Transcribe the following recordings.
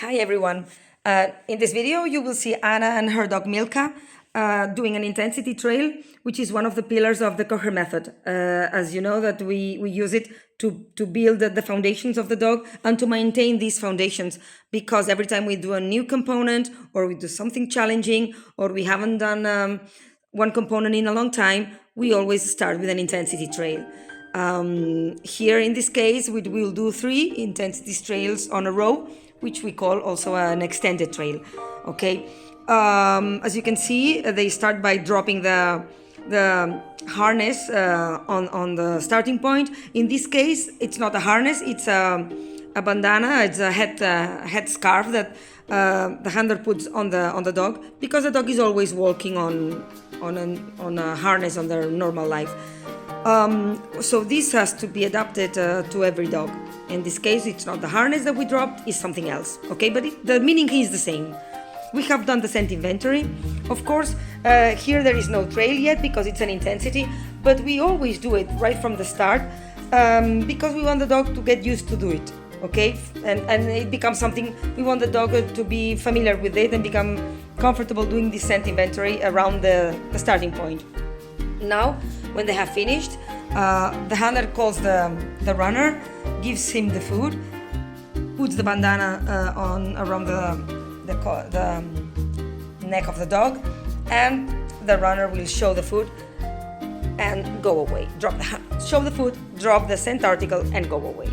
Hi everyone. In this video, you will see Anna and her dog Milka doing an intensity trail, which is one of the pillars of the Kocher Method. As you know, that we use it to build the foundations of the dog and to maintain these foundations, because every time we do a new component or we do something challenging or we haven't done one component in a long time, we always start with an intensity trail. Here in this case, we will do 3 intensity trails on a row, which we call also an extended trail. Okay, as you can see, they start by dropping the harness on the starting point. In this case, it's not a harness; it's a bandana. It's a head scarf that the handler puts on the dog, because the dog is always walking on a harness on their normal life. So this has to be adapted to every dog. In this case, it's not the harness that we dropped, it's something else. Okay, but the meaning is the same. We have done the scent inventory. Of course, here there is no trail yet because it's an intensity, but we always do it right from the start because we want the dog to get used to do it. Okay, and it becomes something, we want the dog to be familiar with it and become comfortable doing this scent inventory around the starting point. Now, when they have finished, the handler calls the runner, gives him the food, puts the bandana on around the neck of the dog, and the runner will show the food and go away. Show the food, drop the scent article, and go away.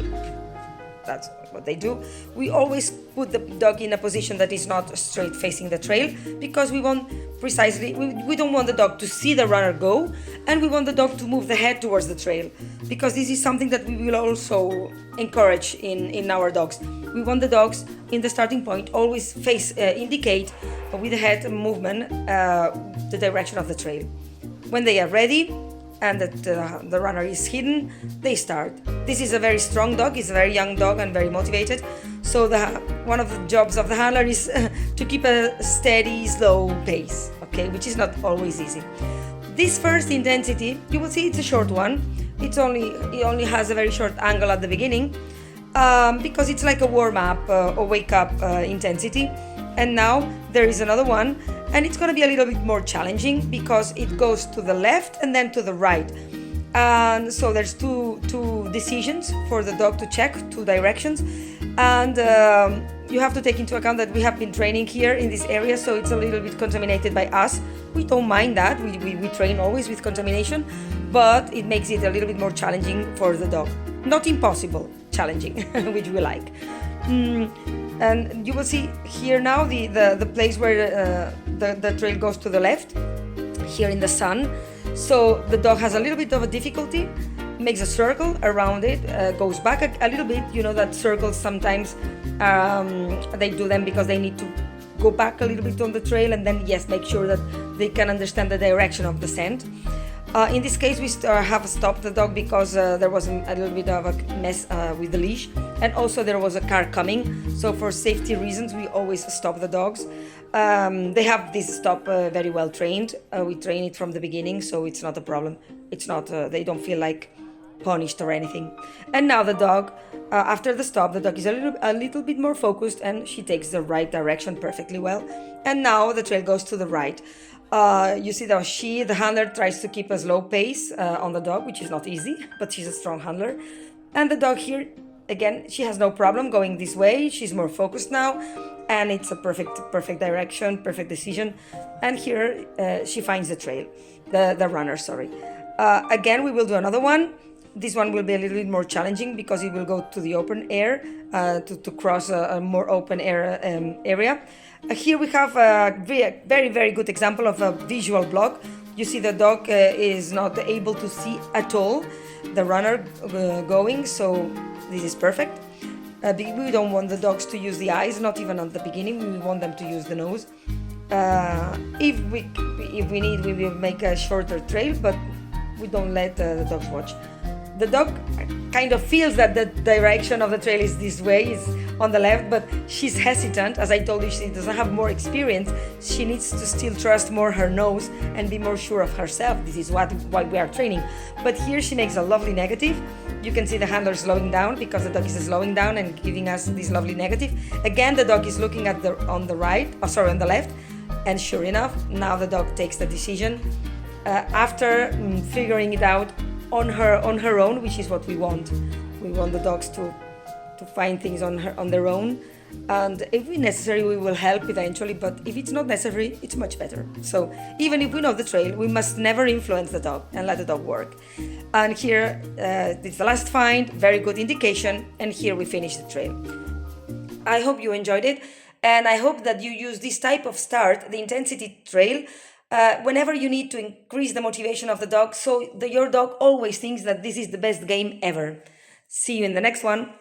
That's what they do. We always put the dog in a position that is not straight facing the trail, because we want we don't want the dog to see the runner go, and we want the dog to move the head towards the trail, because this is something that we will also encourage in our dogs. We want the dogs in the starting point always indicate with the head movement the direction of the trail. When they are ready and that the runner is hidden, they start. This is a very strong dog, it's a very young dog and very motivated. So one of the jobs of the handler is to keep a steady, slow pace, okay, which is not always easy. This first intensity, you will see it's a short one. It only has a very short angle at the beginning, because it's like a warm-up or wake-up intensity. And now there is another one, and it's going to be a little bit more challenging because it goes to the left and then to the right. And so there's two decisions for the dog to check, 2 directions. And you have to take into account that we have been training here in this area, so it's a little bit contaminated by us. We don't mind that, we train always with contamination, but it makes it a little bit more challenging for the dog. Not impossible, challenging, which we like. And you will see here now the place where the trail goes to the left, here in the sun. So the dog has a little bit of a difficulty, makes a circle around it, goes back a little bit. You know that circles sometimes they do them because they need to go back a little bit on the trail, and then make sure that they can understand the direction of the scent. In this case, we have stopped the dog because there was a little bit of a mess with the leash, and also there was a car coming. So for safety reasons, we always stop the dogs. They have this stop very well trained. We train it from the beginning, so it's not a problem. It's not. They don't feel like punished or anything. And now the dog, after the stop, the dog is a little bit more focused, and she takes the right direction perfectly well. And now the trail goes to the right. You see that the handler tries to keep a slow pace on the dog, which is not easy, but she's a strong handler. And the dog here, again, she has no problem going this way. She's more focused now, and it's a perfect direction, perfect decision. And here she finds the trail, the runner, sorry. Again, we will do another one. This one will be a little bit more challenging because it will go to the open air, to cross a more open air area. Here we have a very, very good example of a visual block. You see the dog is not able to see at all the runner going, so this is perfect. We don't want the dogs to use the eyes, not even at the beginning. We want them to use the nose. If we need, we will make a shorter trail, but we don't let the dogs watch. The dog kind of feels that the direction of the trail is this way, is on the left, but she's hesitant. As I told you, she doesn't have more experience. She needs to still trust more her nose and be more sure of herself. This is why we are training. But here she makes a lovely negative, You can see the handler slowing down because the dog is slowing down and giving us this lovely negative. Again, the dog is looking at on the left, and sure enough, now the dog takes the decision after figuring it out on her own, which is what we want. We want the dogs to find things on their own, and if necessary we will help eventually, but if it's not necessary, it's much better. So even if we know the trail, we must never influence the dog and let the dog work. And here it's the last find, very good indication, and here we finish the trail. I hope you enjoyed it, and I hope that you use this type of start, the intensity trail, whenever you need to increase the motivation of the dog, so your dog always thinks that this is the best game ever. See you in the next one.